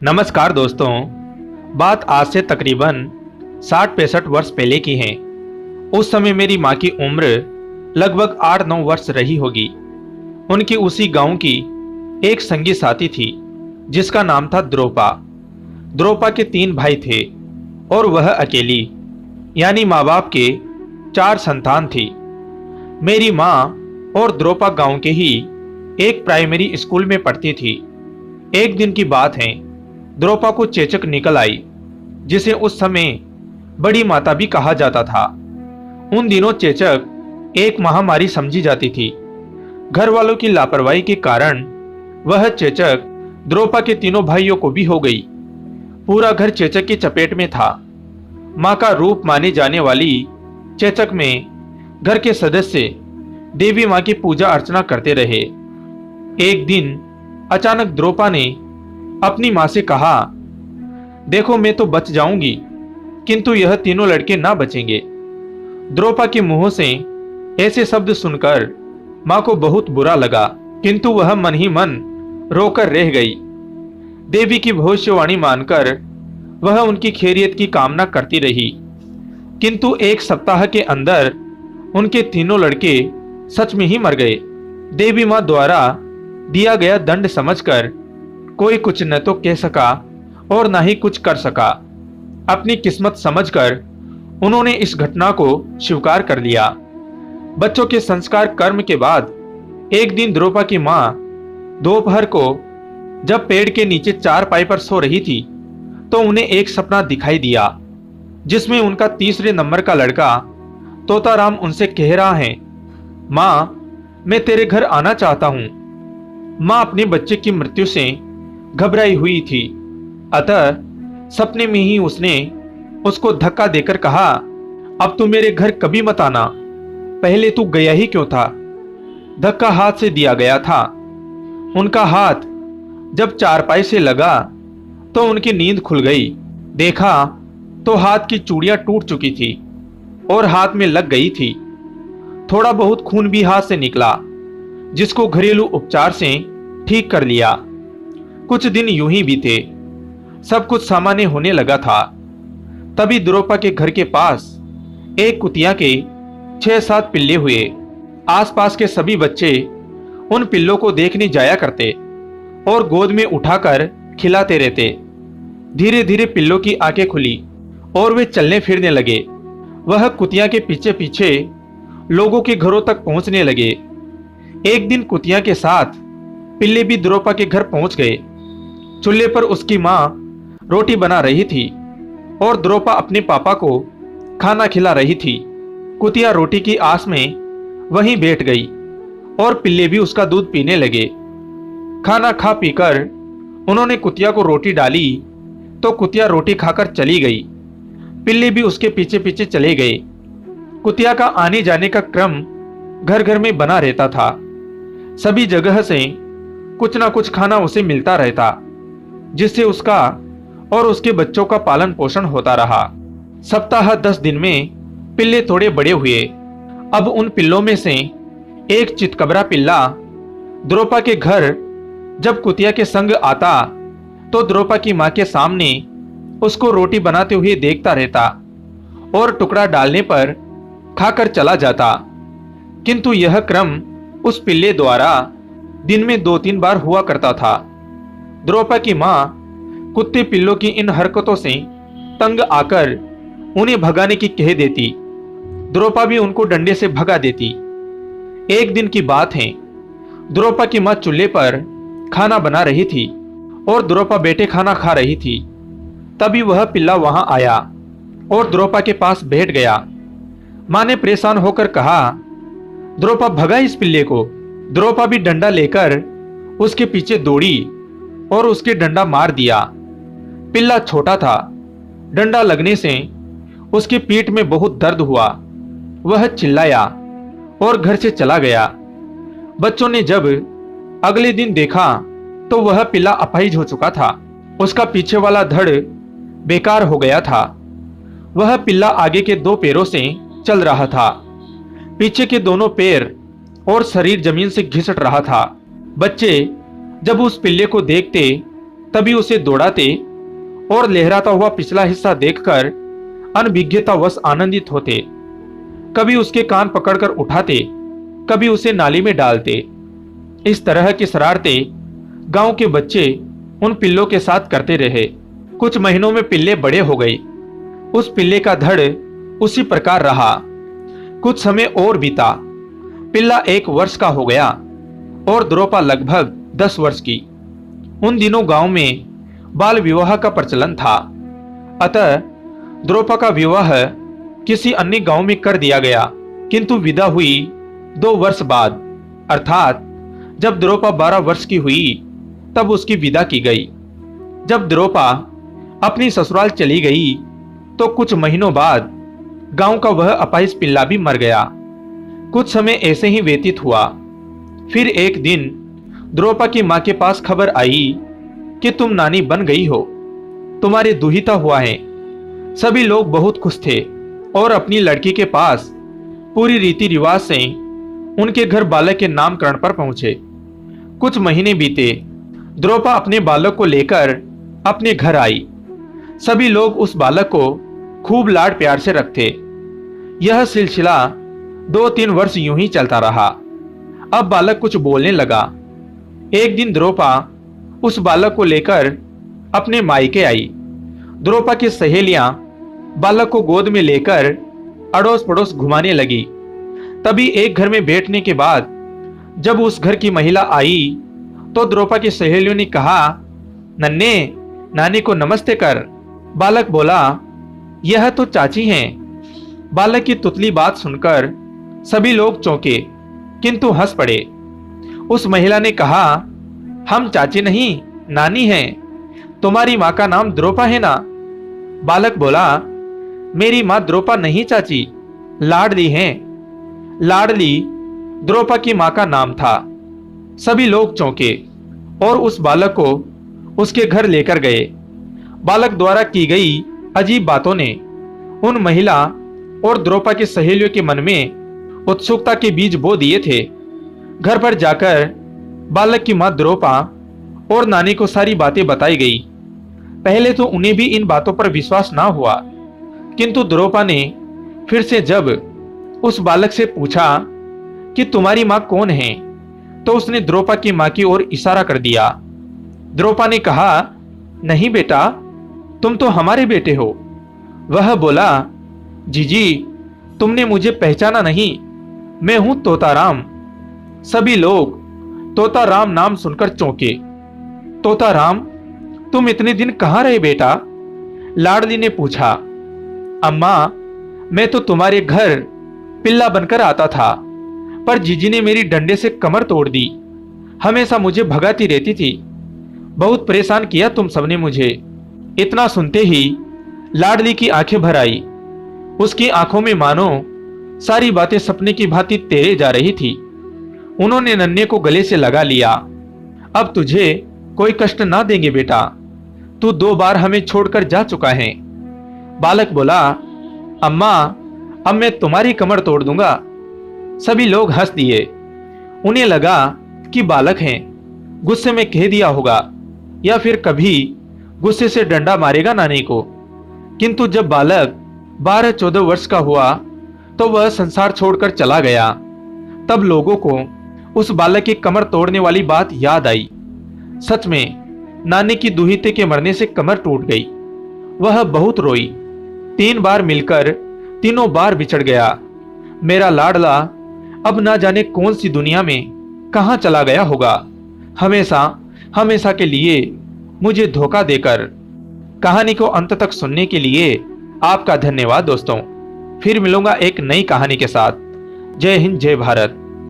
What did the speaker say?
नमस्कार दोस्तों। बात आज से तकरीबन 60-65 वर्ष पहले की है। उस समय मेरी माँ की उम्र लगभग 8-9 वर्ष रही होगी। उनकी उसी गांव की एक संगी साथी थी जिसका नाम था द्रोपा। द्रोपा के 3 भाई थे और वह अकेली यानी माँ बाप के 4 संतान थी। मेरी माँ और द्रोपा गांव के ही एक प्राइमरी स्कूल में पढ़ती थी। एक दिन की बात है, द्रोपा को चेचक निकल आई, जिसे उस समय बड़ी माता भी कहा जाता था। उन दिनों चेचक एक महामारी समझी जाती थी। घर वालों की लापरवाही के कारण वह चेचक द्रोपा के तीनों भाइयों को भी हो गई। पूरा घर चेचक की चपेट में था। मां का रूप माने जाने वाली चेचक में घर के सदस्य देवी मां की पूजा अर्चना करते रहे। एक दिन अचानक द्रोपा ने अपनी मां से कहा, देखो मैं तो बच जाऊंगी, किंतु यह तीनों लड़के ना बचेंगे। द्रोपा के मुंह से ऐसे शब्द सुनकर मां को बहुत बुरा लगा, किंतु वह मन ही मन रोकर रह गई। देवी की भविष्यवाणी मानकर वह उनकी खैरियत की कामना करती रही, किंतु एक सप्ताह के अंदर उनके तीनों लड़के सच में ही मर गए। देवी मां द्वारा दिया गया दंड समझकर कोई कुछ न तो कह सका और न ही कुछ कर सका। अपनी किस्मत समझकर उन्होंने इस घटना को स्वीकार कर लिया। बच्चों के संस्कार कर्म के बाद एक दिन द्रोपा की मां दोपहर को जब पेड़ के नीचे चारपाई पर सो रही थी तो उन्हें एक सपना दिखाई दिया, जिसमें उनका तीसरे नंबर का लड़का तोताराम उनसे कह रहा है, मां मैं तेरे घर आना चाहता हूं। मां अपने बच्चे की मृत्यु से घबराई हुई थी, अतः सपने में ही उसने उसको धक्का देकर कहा, अब तू मेरे घर कभी मत आना, पहले तू गया ही क्यों था। धक्का हाथ से दिया गया था। उनका हाथ जब चारपाई से लगा तो उनकी नींद खुल गई। देखा तो हाथ की चूड़ियां टूट चुकी थी और हाथ में लग गई थी। थोड़ा बहुत खून भी हाथ से निकला, जिसको घरेलू उपचार से ठीक कर लिया। कुछ दिन यूं ही बीते, सब कुछ सामान्य होने लगा था। तभी द्रोपा के घर के पास एक कुतिया के 6-7 पिल्ले हुए। आसपास के सभी बच्चे उन पिल्लों को देखने जाया करते और गोद में उठाकर खिलाते रहते। धीरे धीरे पिल्लों की आंखें खुली और वे चलने फिरने लगे। वह कुतिया के पीछे पीछे लोगों के घरों तक पहुंचने लगे। एक दिन कुतिया के साथ पिल्ले भी द्रोपा के घर पहुंच गए। चूल्हे पर उसकी मां रोटी बना रही थी और द्रोपा अपने पापा को खाना खिला रही थी। कुतिया रोटी की आस में वहीं बैठ गई और पिल्ले भी उसका दूध पीने लगे। खाना खा पीकर उन्होंने कुतिया को रोटी डाली तो कुतिया रोटी खाकर चली गई। पिल्ले भी उसके पीछे पीछे चले गए। कुतिया का आने जाने का क्रम घर घर में बना रहता था। सभी जगह से कुछ ना कुछ खाना उसे मिलता रहता, जिससे उसका और उसके बच्चों का पालन पोषण होता रहा। सप्ताह 10 दिन में पिल्ले थोड़े बड़े हुए। अब उन पिल्लों में से एक चितकबरा पिल्ला द्रोपा के घर जब कुतिया के संग आता तो द्रोपा की मां के सामने उसको रोटी बनाते हुए देखता रहता और टुकड़ा डालने पर खाकर चला जाता। किंतु यह क्रम उस पिल्ले द्वारा दिन में 2-3 बार हुआ करता था। द्रोपा की मां कुत्ते पिल्लों की इन हरकतों से तंग आकर उन्हें भगाने की कह देती। द्रोपा भी उनको डंडे से भगा देती। एक दिन की बात है, द्रोपा की मां चूल्हे पर खाना बना रही थी और द्रोपा बैठे खाना खा रही थी। तभी वह पिल्ला वहां आया और द्रोपा के पास बैठ गया। मां ने परेशान होकर कहा, द्रोपा भगा इस पिल्ले को। द्रोपा भी डंडा लेकर उसके पीछे दौड़ी और उसके डंडा मार दिया। पिल्ला छोटा था, डंडा लगने से उसकी पीठ में बहुत दर्द हुआ। वह चिल्लाया और घर से चला गया। बच्चों ने जब अगले दिन देखा तो वह पिल्ला अपाहिज हो चुका था। उसका पीछे वाला धड़ बेकार हो गया था। वह पिल्ला आगे के 2 पैरों से चल रहा था, पीछे के दोनों पैर और शरीर जमीन से घिसट रहा था। बच्चे जब उस पिल्ले को देखते तभी उसे दौड़ाते और लहराता हुआ पिछला हिस्सा देखकर अनभिज्ञतावश आनंदित होते। कभी उसके कान पकड़कर उठाते, कभी उसे नाली में डालते। इस तरह की शरारतें गांव के बच्चे उन पिल्लों के साथ करते रहे। कुछ महीनों में पिल्ले बड़े हो गए। उस पिल्ले का धड़ उसी प्रकार रहा। कुछ समय और बीता। पिल्ला 1 वर्ष का हो गया और द्रोपा लगभग 10 वर्ष की। उन दिनों गांव में बाल विवाह का प्रचलन था, अतः द्रोपा का विवाह किसी अन्य गांव में कर दिया गया। किंतु विदा हुई 2 वर्ष बाद, अर्थात जब द्रोपा 12 वर्ष की हुई तब उसकी विदा की गई। जब द्रोपा अपनी ससुराल चली गई तो कुछ महीनों बाद गांव का वह अपाहिज पिल्ला भी मर गया। कुछ समय ऐसे ही व्यतीत हुआ। फिर एक दिन द्रोपा की मां के पास खबर आई कि तुम नानी बन गई हो, तुम्हारे दुहिता हुआ है। सभी लोग बहुत खुश थे और अपनी लड़की के पास पूरी रीति रिवाज से उनके घर बालक के नामकरण पर पहुंचे। कुछ महीने बीते। द्रोपा अपने बालक को लेकर अपने घर आई। सभी लोग उस बालक को खूब लाड प्यार से रखते। यह सिलसिला 2-3 वर्ष यूं ही चलता रहा। अब बालक कुछ बोलने लगा। एक दिन द्रोपा उस बालक को लेकर अपने मायके आई। द्रोपा की सहेलियां बालक को गोद में लेकर अड़ोस पड़ोस घुमाने लगी। तभी एक घर में बैठने के बाद जब उस घर की महिला आई तो द्रोपा की सहेलियों ने कहा, नन्हे, नानी को नमस्ते कर। बालक बोला, यह तो चाची हैं। बालक की तुतली बात सुनकर सभी लोग चौंके किंतु हंस पड़े। उस महिला ने कहा, हम चाची नहीं, नानी हैं। तुम्हारी माँ का नाम द्रोपा है ना? बालक बोला, मेरी माँ द्रोपा नहीं चाची, लाडली हैं। लाडली द्रोपा की माँ का नाम था। सभी लोग चौंके और उस बालक को उसके घर लेकर गए। बालक द्वारा की गई अजीब बातों ने उन महिला और द्रोपा की सहेलियों के मन में उत्सुकता के बीज बो दिए थे। घर पर जाकर बालक की मां द्रोपा और नानी को सारी बातें बताई गई। पहले तो उन्हें भी इन बातों पर विश्वास ना हुआ, किंतु द्रोपा ने फिर से जब उस बालक से पूछा कि तुम्हारी मां कौन है, तो उसने द्रोपा की मां की ओर इशारा कर दिया। द्रोपा ने कहा, नहीं बेटा, तुम तो हमारे बेटे हो। वह बोला, जीजी, तुमने मुझे पहचाना नहीं, मैं हूं तोताराम। सभी लोग तोताराम नाम सुनकर चौंके। तोताराम, तुम इतने दिन कहां रहे बेटा? लाडली ने पूछा। अम्मा, मैं तो तुम्हारे घर पिल्ला बनकर आता था, पर जीजी ने मेरी डंडे से कमर तोड़ दी। हमेशा मुझे भगाती रहती थी। बहुत परेशान किया तुम सबने मुझे। इतना सुनते ही लाडली की आंखें भर आई। उसकी आंखों में मानो सारी बातें सपने की भांति तैरे जा रही थी। उन्होंने नन्हे को गले से लगा लिया। अब तुझे कोई कष्ट ना देंगे बेटा, तू 2 बार हमें छोड़कर जा चुका है। बालक बोला, अम्मा, अब मैं तुम्हारी कमर तोड़ दूंगा। सभी लोग हंस दिए। उन्हें लगा कि बालक हैं, गुस्से में कह दिया होगा या फिर कभी गुस्से से डंडा मारेगा नानी को। किंतु जब बालक 12-14 वर्ष का हुआ तो वह संसार छोड़कर चला गया। तब लोगों को उस बालक की कमर तोड़ने वाली बात याद आई। सच में नानी की दुहिते के मरने से कमर टूट गई। वह बहुत रोई। 3 बार मिलकर तीनों बार बिछड़ गया। मेरा लाडला अब ना जाने कौन सी दुनिया में कहां चला गया होगा, हमेशा हमेशा के लिए मुझे धोखा देकर। कहानी को अंत तक सुनने के लिए आपका धन्यवाद दोस्तों। फिर मिलूंगा एक नई कहानी के साथ। जय हिंद, जय भारत।